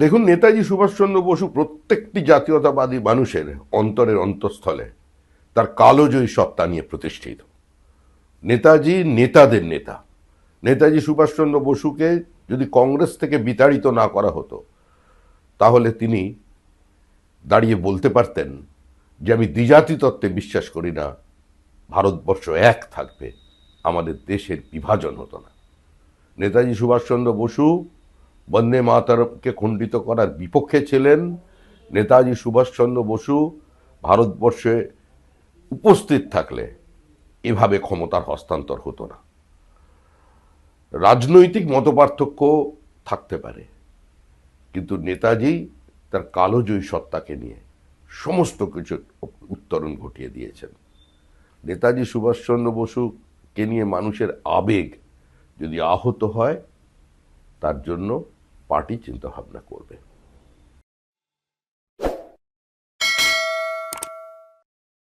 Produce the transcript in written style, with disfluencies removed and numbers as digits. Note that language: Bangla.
দেখুন, নেতাজি সুভাষচন্দ্র বসু প্রত্যেকটি জাতীয়তাবাদী মানুষের অন্তরের অন্তঃস্থলে তার কালোজয়ী সত্তা নিয়ে প্রতিষ্ঠিত। নেতাজি নেতাদের নেতা। নেতাজি সুভাষচন্দ্র বসুকে যদি কংগ্রেস থেকে বিতাড়িত না করা হতো, তাহলে তিনি দাঁড়িয়ে বলতে পারতেন যে আমি দ্বিজাতি তত্ত্বে বিশ্বাস করি না, ভারতবর্ষ এক থাকবে, আমাদের দেশের বিভাজন হতো না। নেতাজি সুভাষচন্দ্র বসু বন্দে মাতরমকে খণ্ডিত করার বিপক্ষে ছিলেন। নেতাজি সুভাষচন্দ্র বসু ভারতবর্ষে উপস্থিত থাকলে এভাবে ক্ষমতার হস্তান্তর হতো না। রাজনৈতিক মতপার্থক্য থাকতে পারে, কিন্তু নেতাজি তার কালোজয়ী সত্তাকে নিয়ে সমস্ত কিছু উত্তরণ ঘটিয়ে দিয়েছেন। নেতাজি সুভাষচন্দ্র বসুকে নিয়ে মানুষের আবেগ যদি আহত হয়, তার জন্য পার্টি চিন্তা ভাবনা করবে।